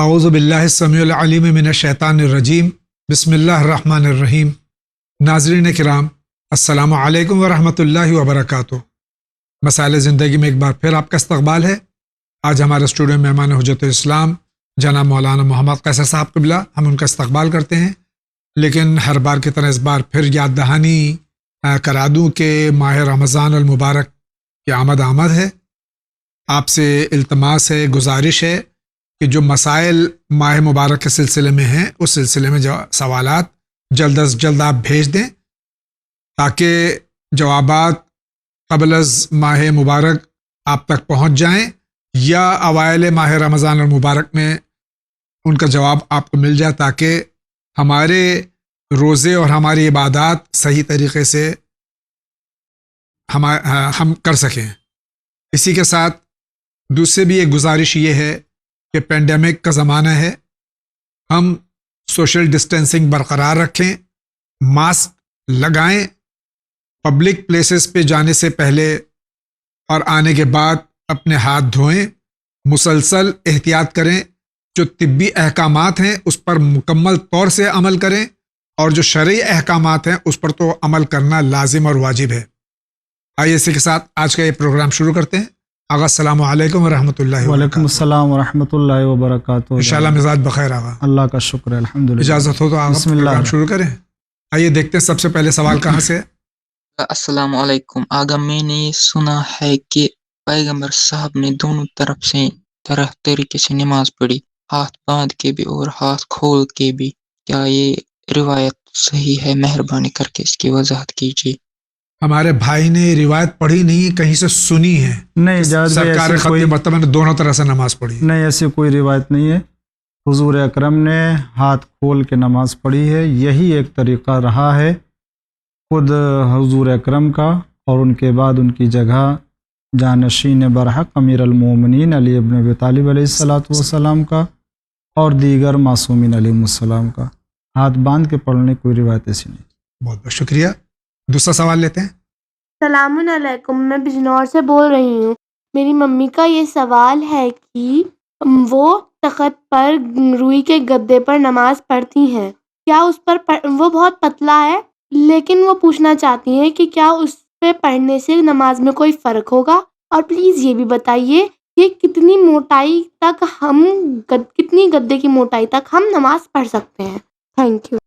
اعوذ باللہ السمیع العلیم من الشیطان الرجیم، بسم اللہ الرحمن الرحیم۔ ناظرین کرام، السلام علیکم ورحمۃ اللہ وبرکاتہ۔ مسائل زندگی میں ایک بار پھر آپ کا استقبال ہے۔ آج ہمارے اسٹوڈیو میں مہمان حجت الاسلام جناب مولانا محمد قیصر صاحب قبلہ، ہم ان کا استقبال کرتے ہیں، لیکن ہر بار کی طرح اس بار پھر یاد دہانی کرا دوں کہ ماہ رمضان المبارک کی آمد ہے۔ آپ سے التماس ہے، گزارش ہے کہ جو مسائل ماہ مبارک کے سلسلے میں ہیں اس سلسلے میں جو سوالات جلد از جلد آپ بھیج دیں تاکہ جوابات قبل از ماہ مبارک آپ تک پہنچ جائیں، یا اوائل ماہ رمضان المبارک میں ان کا جواب آپ کو مل جائے تاکہ ہمارے روزے اور ہماری عبادات صحیح طریقے سے ہم کر سکیں۔ اسی کے ساتھ دوسری بھی ایک گزارش یہ ہے کہ پینڈیمک کا زمانہ ہے، ہم سوشل ڈسٹینسنگ برقرار رکھیں، ماسک لگائیں، پبلک پلیسز پہ جانے سے پہلے اور آنے کے بعد اپنے ہاتھ دھوئیں، مسلسل احتیاط کریں، جو طبی احکامات ہیں اس پر مکمل طور سے عمل کریں، اور جو شرعی احکامات ہیں اس پر تو عمل کرنا لازم اور واجب ہے۔ آئیے اسی کے ساتھ آج کا یہ پروگرام شروع کرتے ہیں۔ آغا السلام علیکم ورحمۃ اللہ وبرکاتہ۔ وعلیکم السلام ورحمۃ اللہ وبرکاتہ۔ انشاءاللہ مزاج بخیر آغا، اللہ کا شکر ہے، الحمدللہ۔ اجازت ہو تو آغا بسم اللہ پروگرام شروع کریں۔ آئیے دیکھتے ہیں سب سے پہلے سوال کہاں سے۔ السلام علیکم آگا، میں نے سنا ہے کہ پیغمبر صاحب نے دونوں طرف سے طریقے سے نماز پڑھی، ہاتھ باندھ کے بھی اور ہاتھ کھول کے بھی، کیا یہ روایت صحیح ہے؟ مہربانی کر کے اس کی وضاحت کیجیے۔ ہمارے بھائی نے روایت پڑھی نہیں، کہیں سے سنی ہے، نہیں جاز سرکار خطیب مرتبہ نے دونوں طرح سے نماز پڑھی۔ نہیں، ایسی کوئی روایت نہیں ہے۔ حضور اکرم نے ہاتھ کھول کے نماز پڑھی ہے، یہی ایک طریقہ رہا ہے خود حضور اکرم کا، اور ان کے بعد ان کی جگہ جانشین برحق امیر المومنین علی ابن ابی طالب علیہ السلام کا، اور دیگر معصومین علیہ السلام کا۔ ہاتھ باندھ کے پڑھنے کوئی روایت ایسی نہیں۔ بہت بہت شکریہ۔ دوسرا سوال لیتے ہیں۔ السلام علیکم، میں بجنور سے بول رہی ہوں۔ میری ممی کا یہ سوال ہے کہ وہ تخت پر روئی کے گدے پر نماز پڑھتی ہیں، کیا اس پر وہ بہت پتلا ہے، لیکن وہ پوچھنا چاہتی ہیں کہ کیا اس پہ پڑھنے سے نماز میں کوئی فرق ہوگا، اور پلیز یہ بھی بتائیے کہ کتنی گدے کی موٹائی تک ہم نماز پڑھ سکتے ہیں۔ Thank you.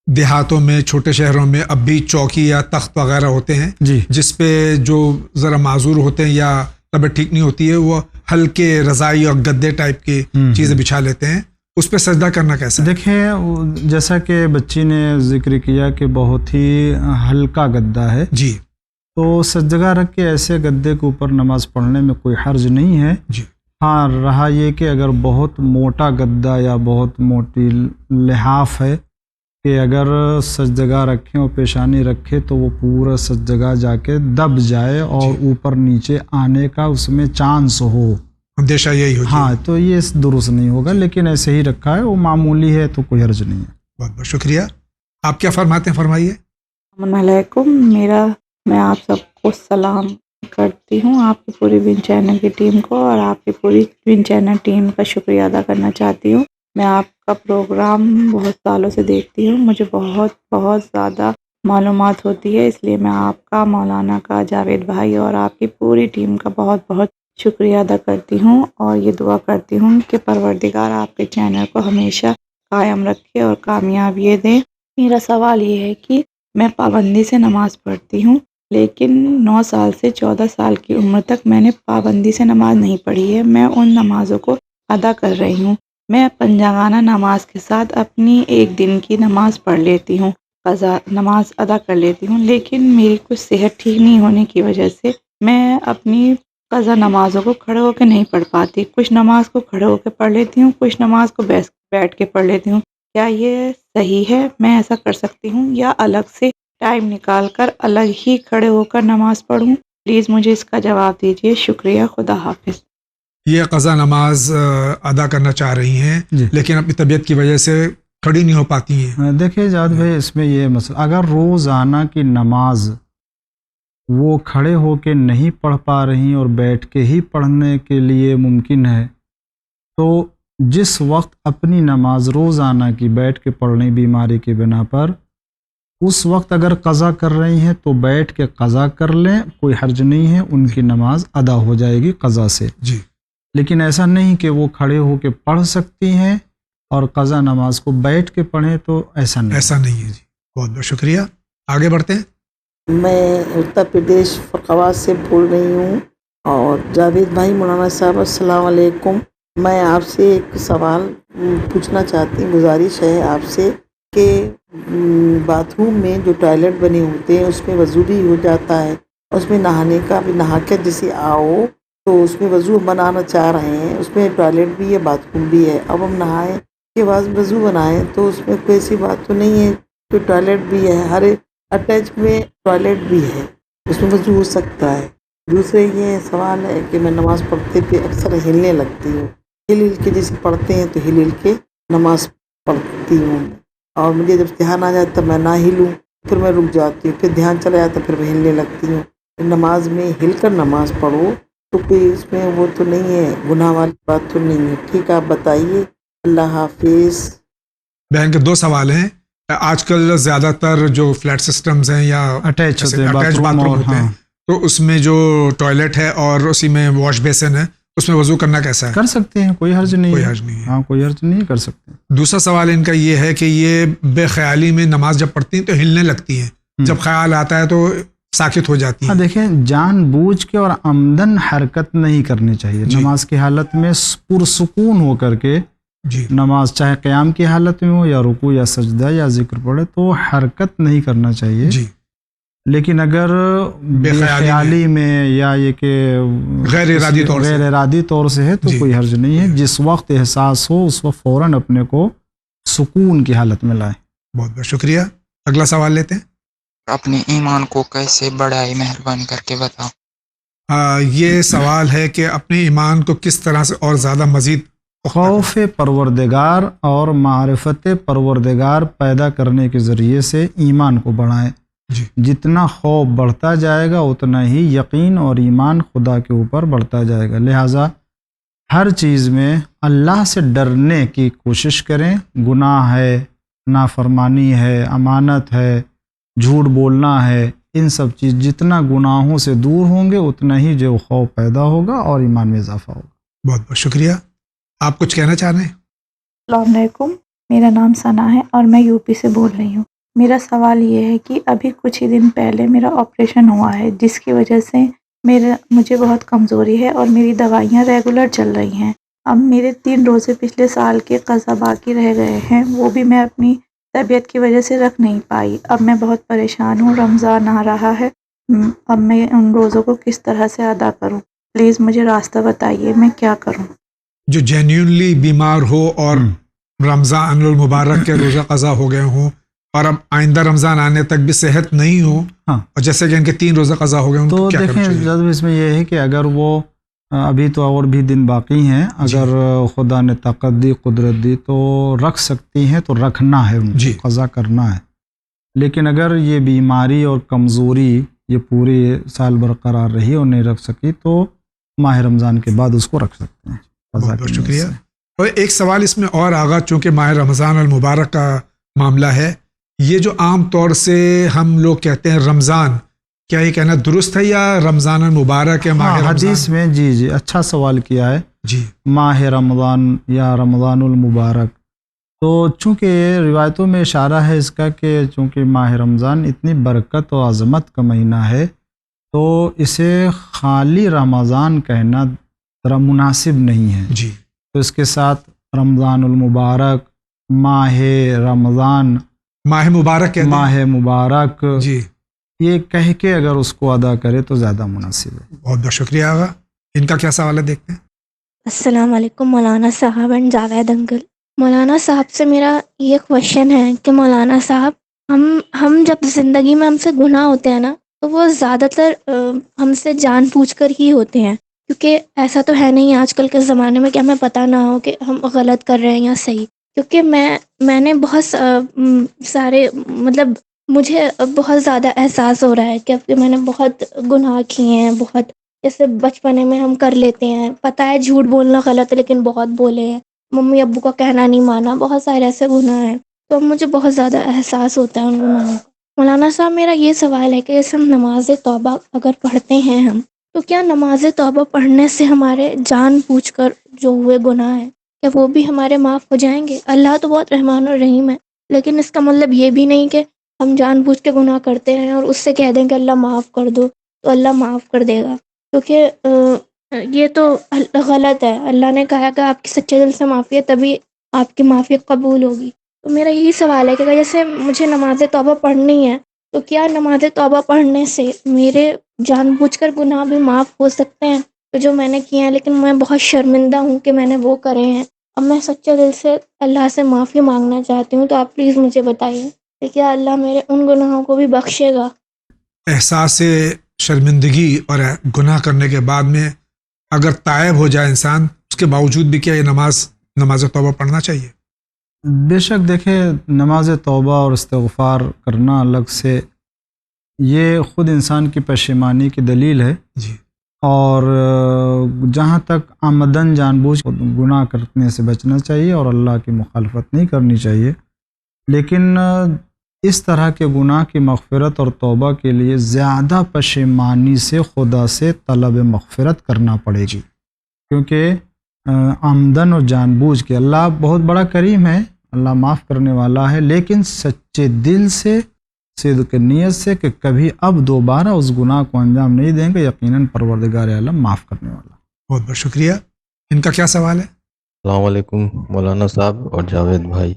دیہاتوں میں، چھوٹے شہروں میں اب بھی چوکی یا تخت وغیرہ ہوتے ہیں جی، جس پہ جو ذرا معذور ہوتے ہیں یا طبیعت ٹھیک نہیں ہوتی ہے وہ ہلکے رضائی اور گدے ٹائپ کی چیزیں بچھا لیتے ہیں، اس پہ سجدہ کرنا کیسا ہے؟ دیکھیں، جیسا کہ بچی نے ذکر کیا کہ بہت ہی ہلکا گدا ہے، جی، تو سجدہ رکھ کے ایسے گدے کے اوپر نماز پڑھنے میں کوئی حرج نہیں ہے۔ جی، ہاں، رہا یہ کہ اگر بہت موٹا گدا یا بہت موٹی لحاف ہے کہ اگر سجدہ رکھیں اور پیشانی رکھے تو وہ پورا سجدہ جا کے دب جائے اور اوپر نیچے آنے کا اس میں چانس ہو، اندیشہ یہی ہو۔ ہاں، تو یہ درست نہیں ہوگا، لیکن ایسے ہی رکھا ہے، وہ معمولی ہے تو کوئی حرج نہیں ہے۔ بہت بہت شکریہ۔ آپ کیا فرماتے ہیں، فرمائیے۔ السلام علیکم، میں آپ سب کو سلام کرتی ہوں، آپ کی پوری ون چینل کی ٹیم کو، اور آپ کی پوری ون چینل ٹیم کا شکریہ ادا کرنا چاہتی ہوں۔ میں آپ کا پروگرام بہت سالوں سے دیکھتی ہوں، مجھے بہت زیادہ معلومات ہوتی ہے، اس لیے میں آپ کا، مولانا کا، جاوید بھائی اور آپ کی پوری ٹیم کا بہت شکریہ ادا کرتی ہوں، اور یہ دعا کرتی ہوں کہ پروردگار آپ کے چینل کو ہمیشہ قائم رکھے اور کامیابی دے۔ میرا سوال یہ ہے کہ میں پابندی سے نماز پڑھتی ہوں، لیکن 9 سال سے 14 سال کی عمر تک میں نے پابندی سے نماز نہیں پڑھی ہے۔ میں ان نمازوں کو ادا کر رہی ہوں، میں پنجگانہ نماز کے ساتھ اپنی ایک دن کی نماز پڑھ لیتی ہوں، قضا نماز ادا کر لیتی ہوں، لیکن میری کچھ صحت ٹھیک نہیں ہونے کی وجہ سے میں اپنی قضا نمازوں کو کھڑے ہو کے نہیں پڑھ پاتی۔ کچھ نماز کو کھڑے ہو کے پڑھ لیتی ہوں، کچھ نماز کو بیٹھ کے پڑھ لیتی ہوں۔ کیا یہ صحیح ہے؟ میں ایسا کر سکتی ہوں یا الگ سے ٹائم نکال کر الگ ہی کھڑے ہو کر نماز پڑھوں؟ پلیز مجھے اس کا جواب دیجیے، شکریہ، خدا حافظ۔ یہ قضا نماز ادا کرنا چاہ رہی ہیں لیکن اپنی طبیعت کی وجہ سے کھڑی نہیں ہو پاتی ہیں۔ دیکھیں جاد بھائی، اس میں یہ مسئلہ، اگر روزانہ کی نماز وہ کھڑے ہو کے نہیں پڑھ پا رہی اور بیٹھ کے ہی پڑھنے کے لیے ممکن ہے، تو جس وقت اپنی نماز روزانہ کی بیٹھ کے پڑھنے بیماری کی بنا پر، اس وقت اگر قضا کر رہی ہیں تو بیٹھ کے قضا کر لیں، کوئی حرج نہیں ہے، ان کی نماز ادا ہو جائے گی قضا سے۔ جی لیکن ایسا نہیں کہ وہ کھڑے ہو کے پڑھ سکتی ہیں اور قضا نماز کو بیٹھ کے پڑھیں، تو ایسا نہیں۔ ایسا نہیں ہے جی، بہت بہت شکریہ۔ آگے بڑھتے ہیں۔ میں اتر پردیش فقوات سے بول رہی ہوں، اور جاوید بھائی، مولانا صاحب السلام علیکم۔ میں آپ سے ایک سوال پوچھنا چاہتی ہوں، گزارش ہے آپ سے کہ باتھ روم میں جو ٹوائلٹ بنے ہوتے ہیں اس میں وضو بھی ہو جاتا ہے، اس میں نہانے کا بھی، نہا کے جیسے آؤ تو اس میں وضو بنانا چاہ رہے ہیں، اس میں ٹوائلٹ بھی ہے باتھ روم بھی ہے، اب ہم نہائیں کے بعد وضو بنائیں تو اس میں کوئی ایسی بات تو نہیں ہے کہ ٹوائلٹ بھی ہے، ہر اٹیچ میں ٹوائلٹ بھی ہے، اس میں وضو ہو سکتا ہے۔ دوسرے یہ سوال ہے کہ میں نماز پڑھتے پہ اکثر ہلنے لگتی ہوں، ہل کے جیسے پڑھتے ہیں تو ہل کے نماز پڑھتی ہوں، اور مجھے جب دھیان آ جاتا میں نہ ہلوں، پھر میں رک جاتی ہوں، پھر دھیان چلا جاتا پھر میں ہلنے لگتی ہوں۔ نماز میں ہل کر نماز پڑھو تو کوئی اس میں وہ تو نہیں ہے، گناہ والی بات تو نہیں ہے، ٹھیک ہے؟ آپ بتائیے۔ اللہ حافظ۔ بہن کے دو سوال ہیں۔ آج کل زیادہ تر جو فلیٹ سسٹمز ہیں یا اٹیچ ہوتے ہیں اٹیچ باتھ باتھ روم، روم اور ہوتے ہیں، تو اس میں جو ٹوائلٹ ہے اور اسی میں واش بیسن ہے، اس میں وضو کرنا کیسا ہے؟ کر سکتے ہیں، کوئی حرج نہیں کوئی ہے۔ حرج نہیں ہے۔ ہاں، کوئی حرج نہیں، کر سکتے ہیں۔ دوسرا سوال ان کا یہ ہے کہ یہ بے خیالی میں نماز جب پڑھتی ہیں تو ہلنے لگتی ہیں، جب خیال آتا ہے تو ساکت ہو جاتی ہاں ہیں۔ دیکھیں، جان بوجھ کے اور عمدن حرکت نہیں کرنی چاہیے۔ جی۔ نماز کی حالت میں پرسکون ہو کر کے جی نماز، چاہے قیام کی حالت میں ہو یا رکوع یا سجدہ یا ذکر پڑھے، تو حرکت نہیں کرنا چاہیے۔ جی، لیکن اگر بے خیالی میں یا یہ کہ غیر ارادی طور سے، غیر ارادی طور سے ہے تو جی۔ کوئی حرج نہیں ہے۔ جس وقت احساس ہو اس وقت فوراً اپنے کو سکون کی حالت میں لائیں۔ بہت بہت شکریہ۔ اگلا سوال لیتے ہیں۔ اپنے ایمان کو کیسے بڑھائے، مہربانی کر کے بتاؤ۔ یہ سوال ہے کہ اپنے ایمان کو کس طرح سے اور زیادہ مزید پختہ کریں۔ خوف پروردگار اور معرفت پروردگار پیدا کرنے کے ذریعے سے ایمان کو بڑھائیں۔ جی جتنا خوف بڑھتا جائے گا اتنا ہی یقین اور ایمان خدا کے اوپر بڑھتا جائے گا۔ لہٰذا ہر چیز میں اللہ سے ڈرنے کی کوشش کریں۔ گناہ ہے، نافرمانی ہے، امانت ہے، جھوٹ بولنا ہے، ان سب چیز جتنا گناہوں سے دور ہوں گے اتنا ہی جو خوف پیدا ہوگا اور ایمان میں اضافہ ہوگا۔ بہت بہت شکریہ۔ آپ کچھ کہنا چاہ رہے ہیں؟ السلام علیکم، میرا نام ثنا ہے اور میں یو پی سے بول رہی ہوں۔ میرا سوال یہ ہے کہ ابھی کچھ ہی دن پہلے میرا آپریشن ہوا ہے، جس کی وجہ سے مجھے بہت کمزوری ہے اور میری دوائیاں ریگولر چل رہی ہیں۔ اب میرے 3 روزے پچھلے سال کے قضا باقی رہ گئے ہیں، وہ بھی میں اپنی طبیعت کی وجہ سے رکھ نہیں پائی۔ اب میں بہت پریشان ہوں، رمضان آ رہا ہے، اب میں ان روزوں کو کس طرح سے ادا کروں؟ پلیز مجھے راستہ بتائیے، میں کیا کروں؟ جو جینیونلی بیمار ہو اور رمضان المبارک کے روزہ قضا ہو گئے ہوں اور اب آئندہ رمضان آنے تک بھی صحت نہیں ہو، ہاں، اور جیسے کہ ان کے 3 روزہ قضا ہو گئے، ان تو کو کیا کرنا دیکھیں، چاہیے؟ جذب اس میں یہ ہے کہ اگر وہ ابھی تو اور بھی دن باقی ہیں، اگر خدا نے طاقت دی، قدرت دی تو رکھ سکتی ہیں، تو رکھنا ہے، ان جی کو قضا کرنا ہے۔ لیکن اگر یہ بیماری اور کمزوری یہ پورے سال برقرار رہی اور نہیں رکھ سکی تو ماہ رمضان کے بعد اس کو رکھ سکتے ہیں۔ قضا بہت بہت کی نیت شکریہ۔ سے۔ اور ایک سوال اس میں اور آگا، چونکہ ماہ رمضان المبارک کا معاملہ ہے، یہ جو عام طور سے ہم لوگ کہتے ہیں رمضان، کیا یہ کہنا درست ہے یا رمضان المبارک ہے ماہ ہاں، رمضان؟ حدیث میں جی اچھا سوال کیا ہے، جی ماہ رمضان یا رمضان المبارک۔ تو چونکہ روایتوں میں اشارہ ہے اس کا کہ چونکہ ماہ رمضان اتنی برکت و عظمت کا مہینہ ہے تو اسے خالی رمضان کہنا ذرا مناسب نہیں ہے۔ جی تو اس کے ساتھ رمضان المبارک، ماہ رمضان، ماہ مبارک کہتے ہیں۔ ماہ مبارک، جی یہ کہہ کے اگر اس کو ادا کرے تو زیادہ مناسب ہے۔ بہت بہت شکریہ آغا۔ ان کا کیا سوال ہے، دیکھتے ہیں۔ السلام علیکم مولانا صاحب اینڈ جاوید انکل۔ مولانا صاحب سے میرا یہ کویشچن ہے کہ مولانا صاحب، ہم جب زندگی میں ہم سے گناہ ہوتے ہیں نا، تو وہ زیادہ تر ہم سے جان بوجھ کر ہی ہوتے ہیں، کیونکہ ایسا تو ہے نہیں آج کل کے زمانے میں کہ ہمیں پتہ نہ ہو کہ ہم غلط کر رہے ہیں یا صحیح۔ کیونکہ میں نے بہت سارے مطلب مجھے بہت زیادہ احساس ہو رہا ہے کہ میں نے بہت گناہ کیے ہیں، بہت جیسے بچپنے میں ہم کر لیتے ہیں، پتہ ہے جھوٹ بولنا غلط ہے لیکن بہت بولے ہیں، ممی ابو کا کہنا نہیں مانا، بہت سارے ایسے گناہ ہیں، تو اب مجھے بہت زیادہ احساس ہوتا ہے ان گناہوں کا۔ مولانا صاحب میرا یہ سوال ہے کہ جیسے ہم نماز توبہ اگر پڑھتے ہیں ہم، تو کیا نماز توبہ پڑھنے سے ہمارے جان بوجھ کر جو ہوئے گناہ ہیں کیا وہ بھی ہمارے معاف ہو جائیں گے؟ اللہ تو بہت رحمان اور رحیم ہے، لیکن اس کا مطلب یہ بھی نہیں کہ ہم جان بوجھ کے گناہ کرتے ہیں اور اس سے کہہ دیں کہ اللہ معاف کر دو تو اللہ معاف کر دے گا، کیونکہ یہ تو غلط ہے۔ اللہ نے کہا کہ آپ کی سچے دل سے معافی ہے تبھی آپ کی معافی قبول ہوگی۔ تو میرا یہی سوال ہے کہ جیسے مجھے نماز توبہ پڑھنی ہے، تو کیا نماز توبہ پڑھنے سے میرے جان بوجھ کر گناہ بھی معاف ہو سکتے ہیں؟ تو جو میں نے کیے ہیں لیکن میں بہت شرمندہ ہوں کہ میں نے وہ کرے ہیں، اب میں سچے دل سے اللہ سے معافی مانگنا چاہتی ہوں، تو آپ پلیز مجھے بتائیے کہ کیا اللہ میرے ان گناہوں کو بھی بخشے گا؟ احساس شرمندگی اور گناہ کرنے کے بعد میں اگر تائب ہو جائے انسان، اس کے باوجود بھی کیا یہ نماز توبہ پڑھنا چاہیے؟ بے شک دیکھیں، نماز توبہ اور استغفار کرنا الگ سے یہ خود انسان کی پشیمانی کی دلیل ہے، جی، اور جہاں تک آمدن جان بوجھ گناہ کرنے سے بچنا چاہیے اور اللہ کی مخالفت نہیں کرنی چاہیے، لیکن اس طرح کے گناہ کی مغفرت اور توبہ کے لیے زیادہ پشیمانی سے خدا سے طلب مغفرت کرنا پڑے گی، کیونکہ آمدن اور جان بوجھ کے اللہ بہت بڑا کریم ہے، اللہ معاف کرنے والا ہے، لیکن سچے دل سے، صدق نیت سے کہ کبھی اب دوبارہ اس گناہ کو انجام نہیں دیں گے، یقیناً پروردگار عالم معاف کرنے والا۔ بہت بہت شکریہ۔ ان کا کیا سوال ہے؟ السلام علیکم مولانا صاحب اور جاوید بھائی۔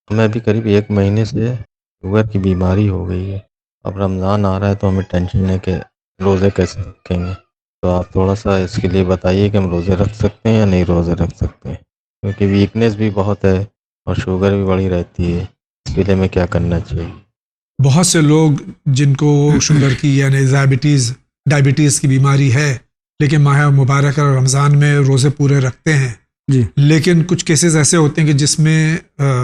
ہمیں ابھی قریب 1 مہینے سے شوگر کی بیماری ہو گئی ہے۔ اب رمضان آ رہا ہے تو ہمیں ٹینشن ہے کہ روزے کیسے رکھیں گے، تو آپ تھوڑا سا اس کے لیے بتائیے کہ ہم روزے رکھ سکتے ہیں یا نہیں روزے رکھ سکتے ہیں، کیونکہ ویکنیس بھی بہت ہے اور شوگر بھی بڑی رہتی ہے، اس کے لیے ہمیں کیا کرنا چاہیے؟ بہت سے لوگ جن کو شوگر کی یعنی ڈائبٹیز کی بیماری ہے، لیکن ماہ مبارک اور رمضان میں روزے پورے رکھتے ہیں، جی، لیکن کچھ کیسز ایسے ہوتے ہیں کہ جس میں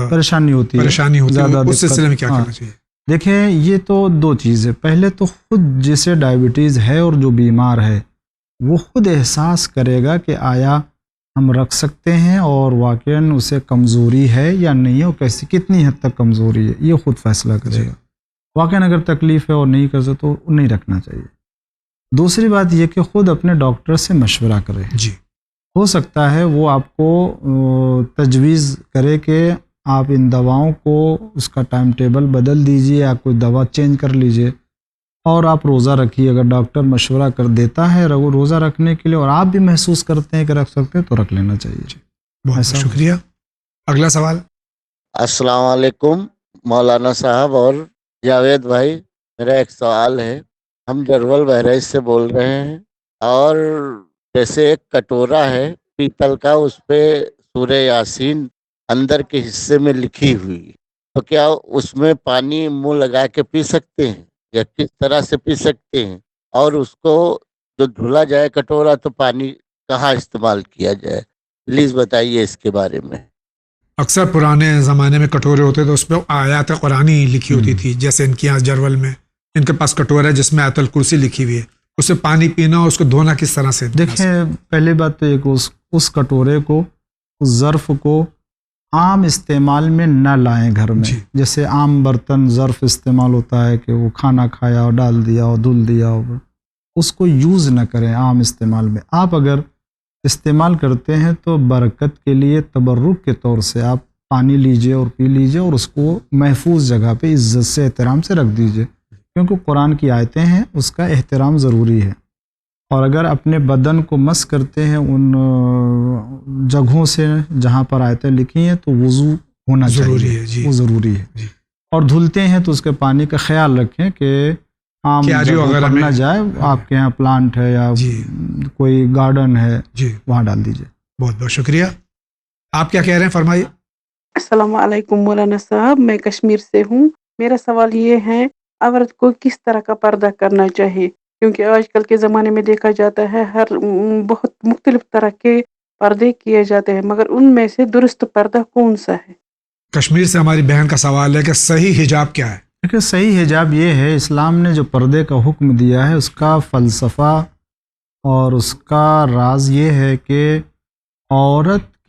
پریشانی ہوتی ہے، ہے، اس دقت۔ سلسلے میں کیا ہاں، کرنا چاہیے؟ دیکھیں یہ تو دو چیزیں، پہلے تو خود جسے ڈائبٹیز ہے اور جو بیمار ہے وہ خود احساس کرے گا کہ آیا ہم رکھ سکتے ہیں اور واقعاً اسے کمزوری ہے یا نہیں ہے، اور کیسی کتنی حد تک کمزوری ہے یہ خود فیصلہ کرے گا۔ واقعاً اگر تکلیف ہے اور نہیں کر سکتے تو نہیں رکھنا چاہیے۔ دوسری بات یہ کہ خود اپنے ڈاکٹر سے مشورہ کرے، جی، ہو سکتا ہے وہ آپ کو تجویز کرے کہ آپ ان دواؤں کو اس کا ٹائم ٹیبل بدل دیجئے یا کوئی دوا چینج کر لیجئے اور آپ روزہ رکھیے۔ اگر ڈاکٹر مشورہ کر دیتا ہے روزہ رکھنے کے لیے اور آپ بھی محسوس کرتے ہیں کہ رکھ سکتے ہیں تو رکھ لینا چاہیے۔ بہت ایسا شکریہ۔ اگلا سوال۔ السلام علیکم مولانا صاحب اور جاوید بھائی، میرا ایک سوال ہے۔ ہم جرول بہرائچ سے بول رہے ہیں، اور جیسے ایک کٹورا ہے پیتل کا، اس پہ سورہ یاسین اندر کے حصے میں لکھی ہوئی، تو کیا اس میں پانی منہ لگا کے پی سکتے ہیں یا کس طرح سے پی سکتے ہیں؟ اور اس کو جو دھلا جائے کٹورا تو پانی کہاں استعمال کیا جائے؟ پلیز بتائیے اس کے بارے میں۔ اکثر پرانے زمانے میں کٹورے ہوتے تھے، اس پہ آیات قرآنی لکھی ہوتی تھی، جیسے ان کے یہاں جرول میں ان کے پاس کٹورا ہے جس میں آیت الکرسی لکھی ہوئی ہے، اسے پانی پینا اور اس کو دھونا کس طرح سے؟ دیکھیں پہلی بات تو یہ کہ اس کٹورے کو، اس ظرف کو عام استعمال میں نہ لائیں گھر میں، جی، جیسے عام برتن ظرف استعمال ہوتا ہے کہ وہ کھانا کھایا اور ڈال دیا اور دھل دیا، اس کو یوز نہ کریں عام استعمال میں۔ آپ اگر استعمال کرتے ہیں تو برکت کے لیے تبرک کے طور سے آپ پانی لیجئے اور پی لیجئے، اور اس کو محفوظ جگہ پہ عزت سے احترام سے رکھ دیجئے، کیونکہ قرآن کی آیتیں ہیں، اس کا احترام ضروری ہے۔ اور اگر اپنے بدن کو مس کرتے ہیں ان جگہوں سے جہاں پر آیتیں لکھی ہیں تو وضو ہونا ضروری چاہیے، ہے، جی، وہ ضروری ہے۔ جی، اور دھلتے ہیں تو اس کے پانی کا خیال رکھیں کہ عام کیاری جگہوں وغیرہ پر میں نہ جائے، آپ کے یہاں پلانٹ ہے یا جی، کوئی گارڈن ہے جی، وہاں ڈال دیجئے۔ بہت بہت شکریہ۔ آپ کیا کہہ رہے ہیں، فرمائیے۔ السلام علیکم مولانا صاحب، میں کشمیر سے ہوں۔ میرا سوال یہ ہے، عورت کو کس طرح کا پردہ کرنا چاہیے؟ کیونکہ آج کل کے زمانے میں دیکھا جاتا ہے بہت مختلف طرح کے پردے کیے جاتے ہیں، مگر ان میں سے درست پردہ کون سا ہے؟ کشمیر سے ہماری بہن کا سوال ہے کہ صحیح حجاب کیا ہے؟ دیکھیں صحیح حجاب یہ ہے، اسلام نے جو پردے کا حکم دیا ہے اس کا فلسفہ اور اس کا راز یہ ہے کہ عورت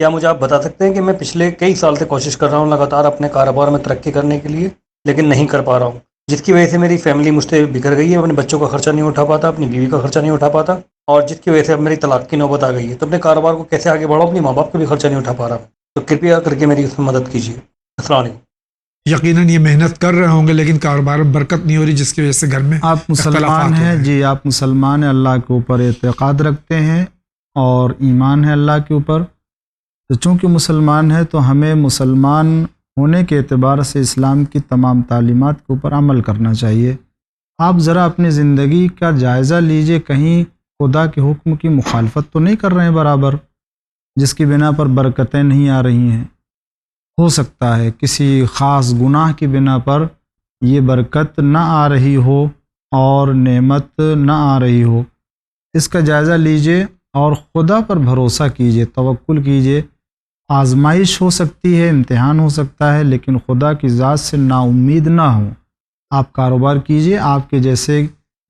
کیا مجھے آپ بتا سکتے ہیں کہ میں پچھلے کئی سال سے کوشش کر رہا ہوں لگاتار اپنے کاروبار میں ترقی کرنے کے لیے، لیکن نہیں کر پا رہا ہوں، جس کی وجہ سے میری فیملی مجھ سے بگڑ گئی ہے، اپنے بچوں کا خرچہ نہیں اٹھا پاتا، اپنی بیوی کا خرچہ نہیں اٹھا پاتا، اور جس کی وجہ سے اب میری طلاق کی نوبت آ گئی ہے۔ تو اپنے کاروبار کو کیسے آگے بڑھاؤں، اپنی ماں باپ کا بھی خرچہ نہیں اٹھا پا رہا، تو کرپیا کر کے میری اس میں مدد کیجیے۔ السلام علیکم۔ یقیناً یہ محنت کر رہے ہوں گے لیکن کاروبار میں برکت نہیں ہو رہی، جس کی وجہ سے گھر میں آپ مسلمان اختلافات ہو ہیں؟ رہے ہیں۔ جی آپ مسلمان ہیں، اللہ کے اوپر اعتقاد رکھتے ہیں اور ایمان ہے اللہ کے اوپر، تو چونکہ مسلمان ہے تو ہمیں مسلمان ہونے کے اعتبار سے اسلام کی تمام تعلیمات کے اوپر عمل کرنا چاہیے۔ آپ ذرا اپنی زندگی کا جائزہ لیجئے، کہیں خدا کے حکم کی مخالفت تو نہیں کر رہے ہیں برابر، جس کی بنا پر برکتیں نہیں آ رہی ہیں۔ ہو سکتا ہے کسی خاص گناہ کی بنا پر یہ برکت نہ آ رہی ہو اور نعمت نہ آ رہی ہو، اس کا جائزہ لیجئے اور خدا پر بھروسہ کیجئے، توکل کیجئے۔ آزمائش ہو سکتی ہے، امتحان ہو سکتا ہے، لیکن خدا کی ذات سے نا امید نہ ہو۔ آپ کاروبار کیجئے، آپ کے جیسے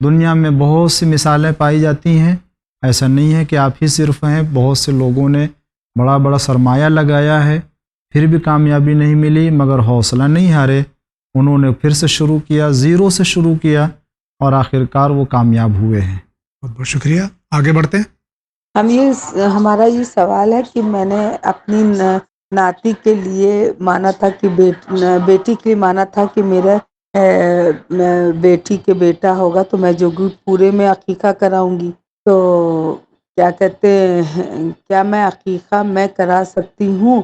دنیا میں بہت سی مثالیں پائی جاتی ہیں، ایسا نہیں ہے کہ آپ ہی صرف ہیں، بہت سے لوگوں نے بڑا بڑا سرمایہ لگایا ہے، پھر بھی کامیابی نہیں ملی، مگر حوصلہ نہیں ہارے، انہوں نے پھر سے شروع کیا، زیرو سے شروع کیا، اور آخرکار وہ کامیاب ہوئے ہیں۔ بہت بہت شکریہ، آگے بڑھتے ہیں۔ ہمارا یہ سوال ہے کہ میں نے اپنی ناتی کے لیے مانا تھا کہ بیٹی کے لیے مانا تھا کہ میرا بیٹی کے بیٹا ہوگا تو میں جو پورے میں عقیقہ کراؤں گی، تو کیا کہتے ہیں، کیا میں عقیقہ میں کرا سکتی ہوں؟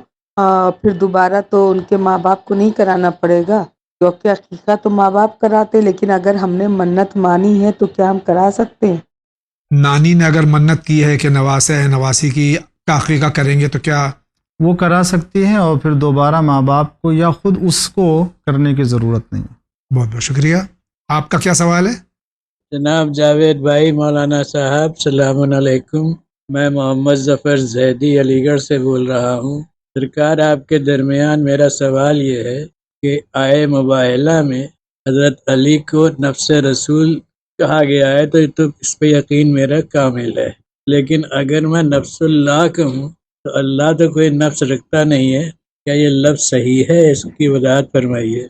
پھر دوبارہ تو ان کے ماں باپ کو نہیں کرانا پڑے گا، کیونکہ عقیقہ تو ماں باپ کراتے، لیکن اگر ہم نے منت مانی ہے تو کیا ہم کرا سکتے ہیں؟ نانی نے اگر منت کی ہے کہ نواسے ہے نواسی کی عقیقہ کریں گے تو کیا وہ کرا سکتی ہیں، اور پھر دوبارہ ماں باپ کو یا خود اس کو کرنے کی ضرورت نہیں۔ بہت بہت شکریہ۔ آپ کا کیا سوال ہے؟ جناب جاوید بھائی، مولانا صاحب السلام علیکم، میں محمد ظفر زیدی علی گڑھ سے بول رہا ہوں۔ سرکار، آپ کے درمیان میرا سوال یہ ہے کہ آئے مباحلہ میں حضرت علی کو نفس رسول کہا گیا ہے، تو اس پہ یقین میرا کامل ہے، لیکن اگر میں نفس اللہ کہوں تو اللہ تو کوئی نفس رکھتا نہیں ہے، کیا یہ لفظ صحیح ہے؟ اس کی وضاحت فرمائیے۔